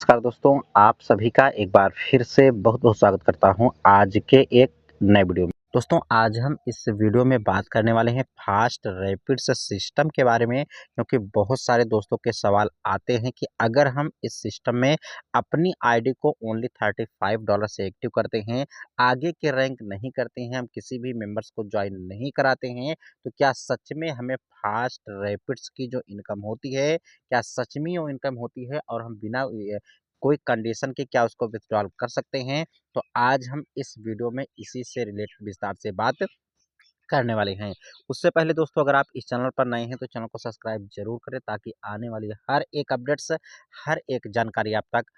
नमस्कार दोस्तों, आप सभी का एक बार फिर से बहुत-बहुत स्वागत करता हूं आज के एक नए वीडियो में। दोस्तों, आज हम इस वीडियो में बात करने वाले हैं फास्ट रैपिड्स सिस्टम के बारे में, क्योंकि बहुत सारे दोस्तों के सवाल आते हैं कि अगर हम इस सिस्टम में अपनी आईडी को ओनली $35 से एक्टिव करते हैं, आगे के रैंक नहीं करते हैं, हम किसी भी मेंबर्स को जॉइन नहीं कराते हैं, तो क्या सच में हमें फास्ट रैपिड्स की जो इनकम होती है, क्या सच में वो इनकम होती है और हम बिना कोई कंडीशन के क्या उसको विथड्रॉल कर सकते हैं? तो आज हम इस वीडियो में इसी से रिलेटेड विस्तार से बात करने वाले हैं। उससे पहले दोस्तों, अगर आप इस चैनल पर नए हैं तो चैनल को सब्सक्राइब ज़रूर करें, ताकि आने वाली हर एक अपडेट्स, हर एक जानकारी आप तक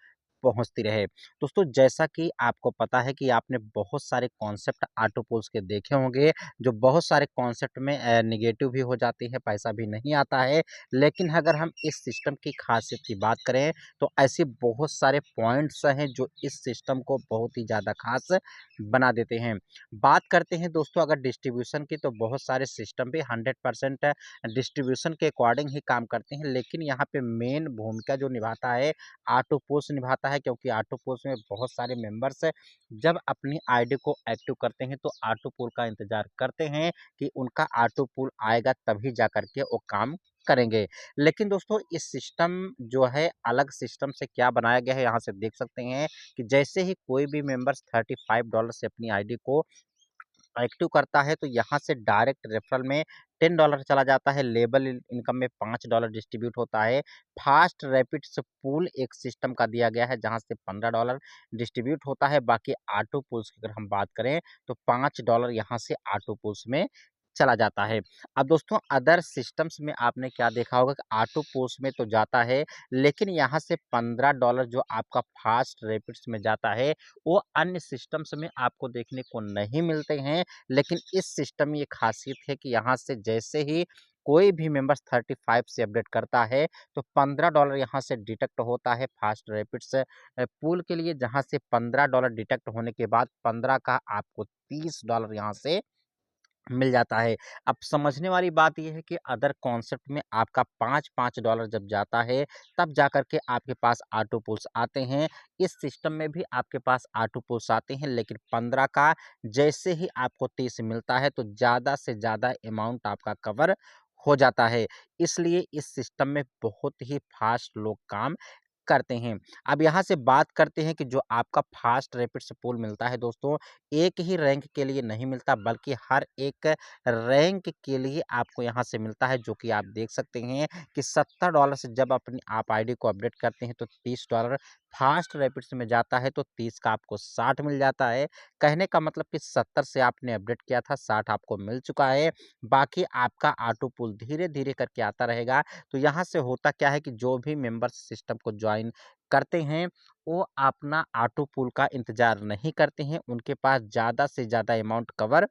पहुँचती रहे। दोस्तों, जैसा कि आपको पता है कि आपने बहुत सारे कॉन्सेप्ट ऑटो पोल्स के देखे होंगे, जो बहुत सारे कॉन्सेप्ट में नेगेटिव भी हो जाती है, पैसा भी नहीं आता है। लेकिन अगर हम इस सिस्टम की खासियत की बात करें, तो ऐसे बहुत सारे पॉइंट्स हैं जो इस सिस्टम को बहुत ही ज़्यादा ख़ास बना देते हैं। बात करते हैं दोस्तों अगर डिस्ट्रीब्यूशन की, तो बहुत सारे सिस्टम भी 100% डिस्ट्रीब्यूशन के अकॉर्डिंग ही काम करते हैं, लेकिन यहाँ पे मेन भूमिका जो निभाता है, ऑटो पोल्स निभाता है, क्योंकि ऑटो पोल्स में बहुत सारे मेंबर्स जब अपनी आईडी को एक्टिव करते हैं, तो ऑटो पोल का इंतजार करते हैं कि उनका ऑटो पोल आएगा, तभी जा करके वो काम करेंगे। लेकिन दोस्तों, इस सिस्टम जो है अलग सिस्टम से क्या बनाया गया है, यहाँ से देख सकते हैं कि जैसे ही कोई भी मेंबर्स $35 से अपनी आईडी को एक्टिव करता है, तो यहाँ से डायरेक्ट रेफरल में $10 चला जाता है, लेबल इनकम में $5 डिस्ट्रीब्यूट होता है। फास्ट रैपिड्स पूल एक सिस्टम का दिया गया है, जहाँ से $15 डिस्ट्रीब्यूट होता है। बाकी ऑटो पूल्स की अगर हम बात करें, तो $5 यहाँ से ऑटो पूल्स में चला जाता है। अब दोस्तों, अदर सिस्टम्स में आपने क्या देखा होगा कि ऑटो पोल्स में तो जाता है, लेकिन यहाँ से $15 जो आपका फास्ट रैपिड्स में जाता है, वो अन्य सिस्टम्स में आपको देखने को नहीं मिलते हैं। लेकिन इस सिस्टम में ये खासियत है कि यहाँ से जैसे ही कोई भी मेंबर्स 35 से अपडेट करता है, तो $15 यहाँ से डिडक्ट होता है फास्ट रैपिड्स पूल के लिए, जहाँ से $15 डिडक्ट होने के बाद 15 का आपको $30 यहाँ से मिल जाता है। अब समझने वाली बात ये है कि अदर कॉन्सेप्ट में आपका $5-5 जब जाता है, तब जाकर के आपके पास ऑटो पुल्स आते हैं। इस सिस्टम में भी आपके पास ऑटो पुल्स आते हैं, लेकिन 15 का जैसे ही आपको 30 मिलता है, तो ज़्यादा से ज़्यादा अमाउंट आपका कवर हो जाता है। इसलिए इस सिस्टम में बहुत ही फास्ट लोग काम करते हैं। अब यहाँ से बात करते हैं कि जो आपका फास्ट रैपिड पुल मिलता है दोस्तों, एक ही रैंक के लिए नहीं मिलता, बल्कि हर एक रैंक के लिए आपको यहाँ से मिलता है, जो कि आप देख सकते हैं कि $70 से जब अपनी आप आईडी को अपडेट करते हैं, तो $30 फास्ट रैपिड्स में जाता है, तो 30 का आपको 60 मिल जाता है। कहने का मतलब कि 70 से आपने अपडेट किया था, 60 आपको मिल चुका है। बाकी आपका ऑटो पुल धीरे-धीरे करके आता रहेगा। तो यहाँ से होता क्या है कि जो भी मेंबर्स सिस्टम को जॉइन करते हैं, वो अपना ऑटो पूल का इंतज़ार नहीं करते हैं, उनके पास ज़्यादा से ज़्यादा अमाउंट कवर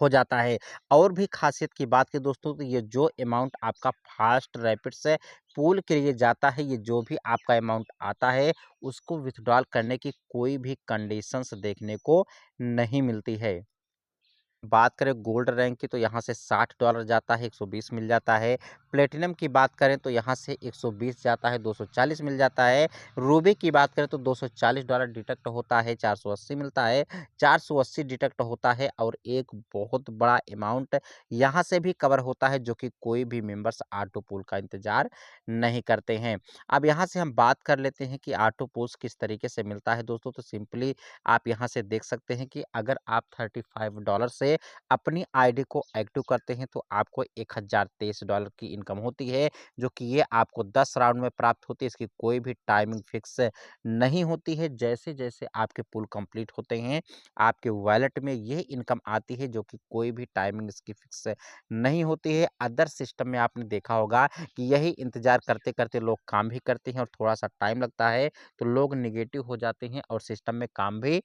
हो जाता है। और भी ख़ासियत की बात करें दोस्तों, तो ये जो अमाउंट आपका फास्ट रैपिड से पूल के लिए जाता है, ये जो भी आपका अमाउंट आता है, उसको विथड्रॉल करने की कोई भी कंडीशंस देखने को नहीं मिलती है। बात करें गोल्ड रैंक की, तो यहाँ से $60 जाता है, 120 मिल जाता है। प्लेटिनम की बात करें तो यहाँ से 120 जाता है, 240 मिल जाता है। रूबी की बात करें तो $240 डिडक्ट होता है, 480 मिलता है। 480 डिडक्ट होता है, और एक बहुत बड़ा अमाउंट यहाँ से भी कवर होता है, जो कि कोई भी मेंबर्स ऑटो पूल का इंतज़ार नहीं करते हैं। अब यहाँ से हम बात कर लेते हैं कि ऑटो पूल्स किस तरीके से मिलता है दोस्तों, तो सिंपली आप यहाँ से देख सकते हैं कि अगर आप $35 से अपनी आईडी को एक्टिव करते हैं, तो आपको $1023 की इनकम होती है, जो कि ये आपको 10 राउंड में प्राप्त होती है। इसकी कोई भी टाइमिंग फिक्स नहीं होती है। जैसे-जैसे आपके पुल कंप्लीट होते हैं, आपके वॉलेट में ये इनकम आती है, जो कि कोई भी टाइमिंग इसकी फिक्स नहीं होती है। अदर सिस्टम में आपने देखा होगा कि यही इंतज़ार करते-करते लोग काम भी करते हैं, और थोड़ा-सा टाइम लगता है, तो लोग नेगेटिव हो जाते हैं और सिस्टम में काम भी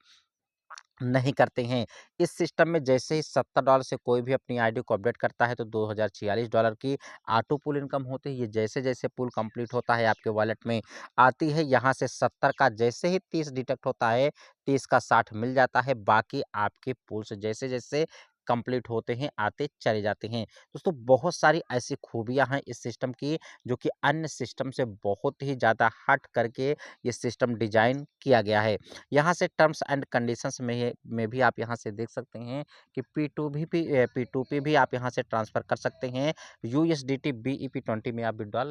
नहीं करते हैं। इस सिस्टम में जैसे ही $70 से कोई भी अपनी आईडी को अपडेट करता है, तो $2046 की ऑटो पुल इनकम होती है। ये जैसे-जैसे पुल कंप्लीट होता है, आपके वॉलेट में आती है। यहाँ से 70 का जैसे ही 30 डिडक्ट होता है, 30 का 60 मिल जाता है। बाकी आपके पुल्स जैसे-जैसे कंप्लीट होते हैं, आते चले जाते हैं। दोस्तों बहुत सारी ऐसी खूबियाँ हैं इस सिस्टम की, जो कि अन्य सिस्टम से बहुत ही ज़्यादा हट करके ये सिस्टम डिज़ाइन किया गया है। यहाँ से टर्म्स एंड कंडीशंस में भी आप यहाँ से देख सकते हैं कि P2P भी आप यहाँ से ट्रांसफ़र कर सकते हैं। USDT BEP20 में आप विथड्रॉल